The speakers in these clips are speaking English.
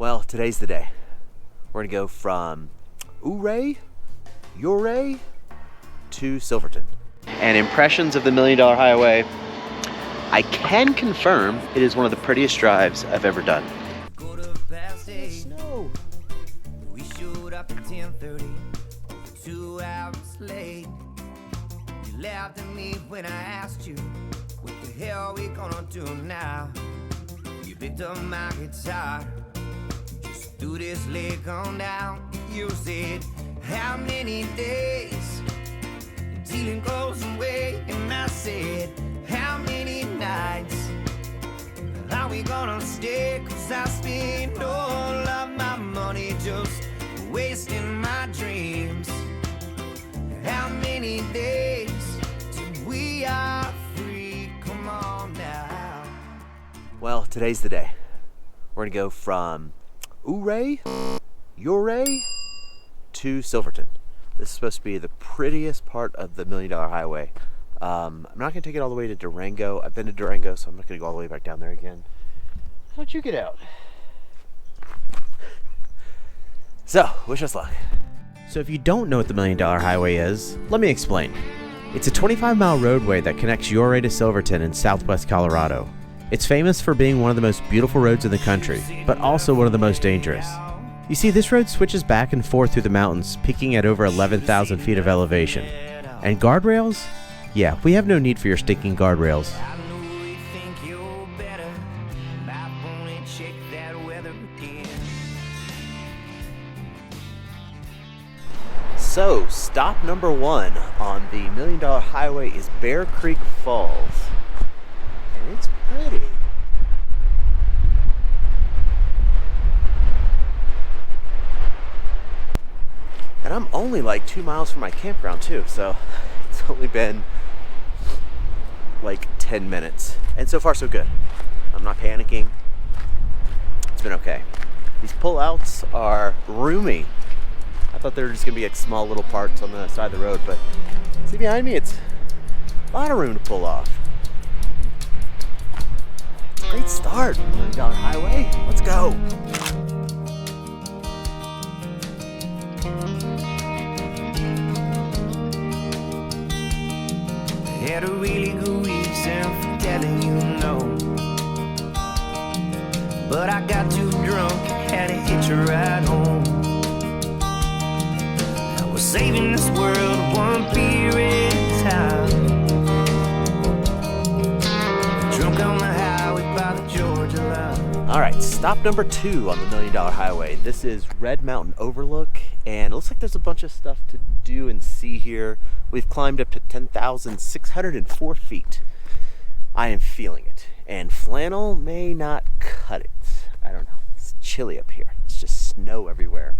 Well, today's the day. We're gonna go from Ouray to Silverton. And impressions of the $1 Million Highway, I can confirm it is one of the prettiest drives I've ever done. Snow. We showed up at 10:30, 2 hours late. You laughed at me when I asked you, what the hell are we gonna do now? You picked up my guitar, just threw this leg on down. You said, how many days until it goes away? And I said, how many nights are we gonna stay? 'Cause I spend all of my money just wasting my dreams. How many days till we are free? Come on now. Well, today's the day. We're gonna go from Ouray to Silverton. This is supposed to be the prettiest part of the $1 Million Highway. I'm not gonna take it all the way to Durango. I've been to Durango, so I'm not gonna go all the way back down there again. How'd you get out? So, wish us luck. So if you don't know what the $1 Million Highway is, let me explain. It's a 25-mile roadway that connects Ouray to Silverton in southwest Colorado. It's famous for being one of the most beautiful roads in the country, but also one of the most dangerous. You see, this road switches back and forth through the mountains, peaking at over 11,000 feet of elevation. And guardrails? Yeah, we have no need for your stinking guardrails. I know you think you're better, but I've only checked that weather again. So, stop number 1 on the $1 Million Highway is Bear Creek Falls. And it's pretty. And I'm only like 2 miles from my campground too, so it's only been like 10 minutes. And so far so good. I'm not panicking. It's been okay. These pullouts are roomy. I thought they were just gonna be like small little parts on the side of the road, but see behind me, it's a lot of room to pull off. It's a great start, $1 Million Highway. Let's go. Had a really good reason for telling you no, but I got too drunk, had to hitch a ride home. I was saving this world one beer at a time, drunk on the highway by the Georgia line. All right, stop number 2 on the $1 Million Highway. This is Red Mountain Overlook, and it looks like there's a bunch of stuff to do and see here. We've climbed up to 10,604 feet. I am feeling it, and flannel may not cut it. I don't know, it's chilly up here. It's just snow everywhere.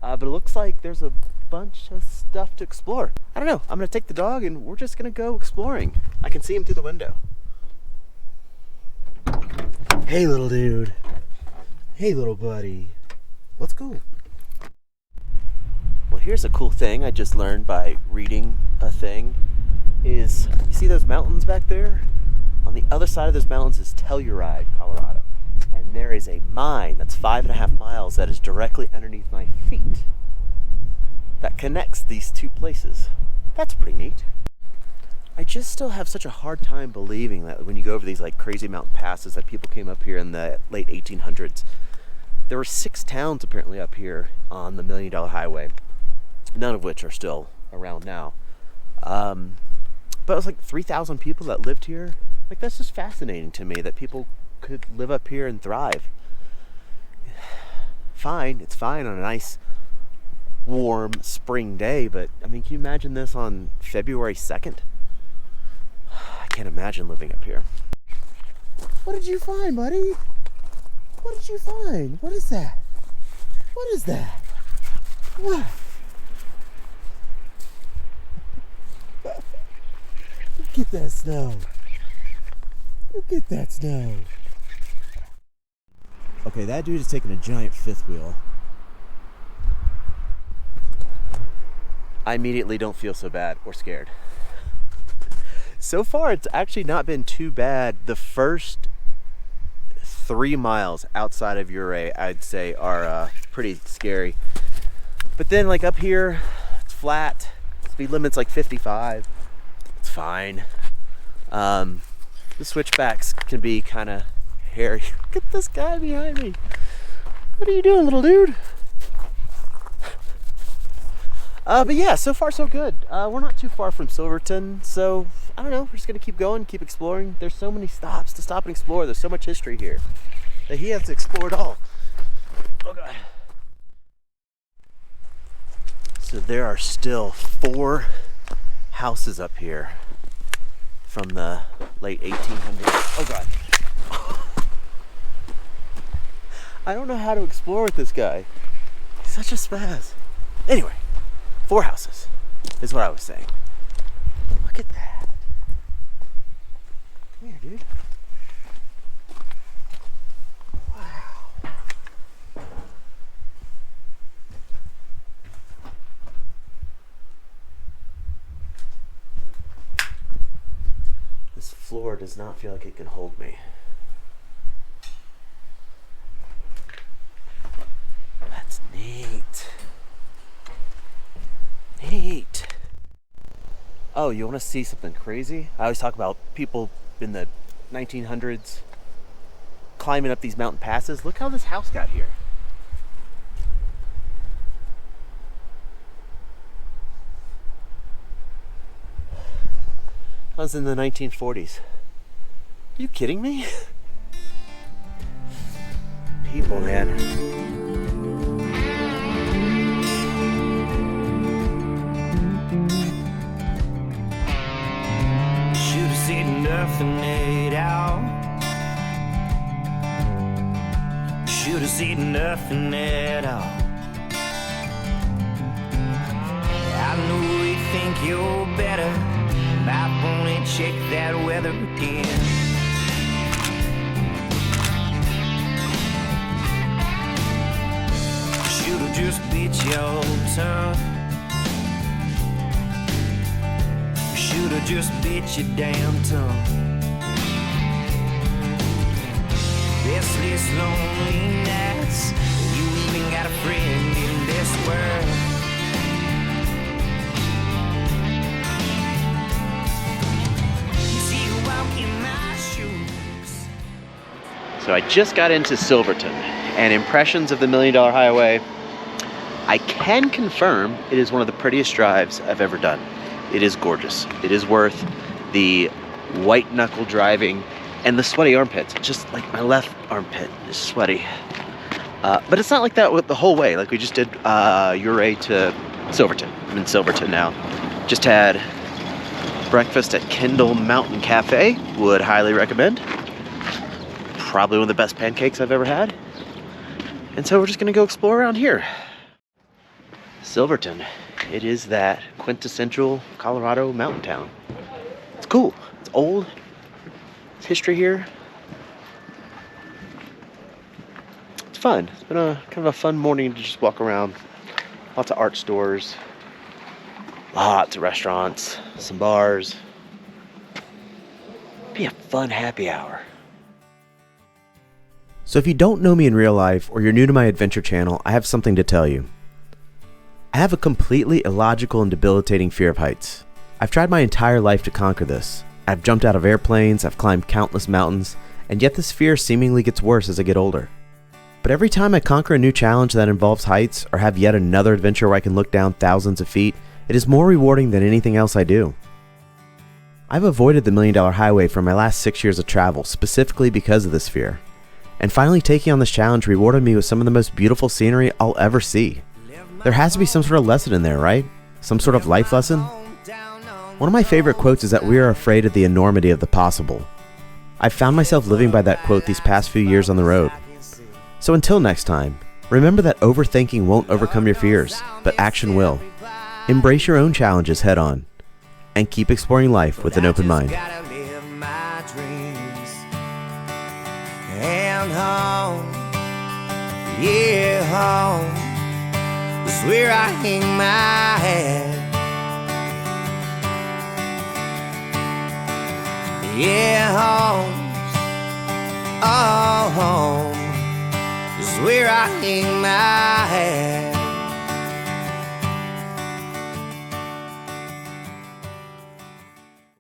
But it looks like there's a bunch of stuff to explore. I don't know, I'm gonna take the dog and we're just gonna go exploring. I can see him through the window. Hey little dude. Hey little buddy. Let's go. Well, here's a cool thing I just learned by reading a thing is, you see those mountains back there? On the other side of those mountains is Telluride, Colorado. And there is a mine that's 5.5 miles that is directly underneath my feet that connects these two places. That's pretty neat. I just still have such a hard time believing that when you go over these like crazy mountain passes that people came up here in the late 1800s. There were 6 towns apparently up here on the $1 Million Highway, none of which are still around now. But it was like 3,000 people that lived here. Like, that's just fascinating to me that people could live up here and thrive. Fine, it's fine on a nice warm spring day, but I mean, can you imagine this on February 2nd? I can't imagine living up here. What did you find, buddy? What did you find? What is that? What is that? What? Look at that snow. Look at that snow. Okay, that dude is taking a giant fifth wheel. I immediately don't feel so bad or scared. So far, it's actually not been too bad. The first 3 miles outside of Ouray, I'd say, are pretty scary. But then, like up here, it's flat. Speed limit's like 55. It's fine. The switchbacks can be kind of hairy. Look at this guy behind me. What are you doing, little dude? But yeah, so far so good. We're not too far from Silverton, so I don't know. We're just gonna keep going, keep exploring. There's so many stops to stop and explore. There's so much history here that he has to explore it all. Oh God. So there are still 4 houses up here from the late 1800s. Oh God. I don't know how to explore with this guy. He's such a spaz. Anyway, 4 houses is what I was saying. Look at that. Come here, dude. Wow. This floor does not feel like it can hold me. That's neat. Neat. Oh, you want to see something crazy? I always talk about people in the 1900s climbing up these mountain passes. Look how this house got here. I was in the 1940s. Are you kidding me? People, man. Should've seen nothing made out. Should've seen nothing at all. I know you think you're better. Might wanna check that weather again. Should've just bit your tongue. Should've just bit your damn tongue. Restless, lonely nights. You even got a friend in this world. So I just got into Silverton, and impressions of the $1 Million Highway. I can confirm it is one of the prettiest drives I've ever done. It is gorgeous. It is worth the white knuckle driving and the sweaty armpits. Just like my left armpit is sweaty. But it's not like that with the whole way. Like we just did Ouray to Silverton. I'm in Silverton now. Just had breakfast at Kendall Mountain Cafe. Would highly recommend. Probably one of the best pancakes I've ever had. And so we're just gonna go explore around here. Silverton. It is that quintessential Colorado mountain town. It's cool. It's old. It's history here. It's fun. It's been a kind of a fun morning to just walk around. Lots of art stores. Lots of restaurants. Some bars. Be a fun happy hour. So if you don't know me in real life or you're new to my adventure channel, I have something to tell you. I have a completely illogical and debilitating fear of heights. I've tried my entire life to conquer this. I've jumped out of airplanes, I've climbed countless mountains, and yet this fear seemingly gets worse as I get older. But every time I conquer a new challenge that involves heights or have yet another adventure where I can look down thousands of feet, it is more rewarding than anything else I do. I've avoided the $1 Million Highway for my last 6 years of travel specifically because of this fear. And finally taking on this challenge rewarded me with some of the most beautiful scenery I'll ever see. There has to be some sort of lesson in there, right? Some sort of life lesson? One of my favorite quotes is that we are afraid of the enormity of the possible. I've found myself living by that quote these past few years on the road. So until next time, remember that overthinking won't overcome your fears, but action will. Embrace your own challenges head on, and keep exploring life with an open mind. And home, yeah, home is where I hang my head. Yeah, home's Oh, home is where I hang my hat.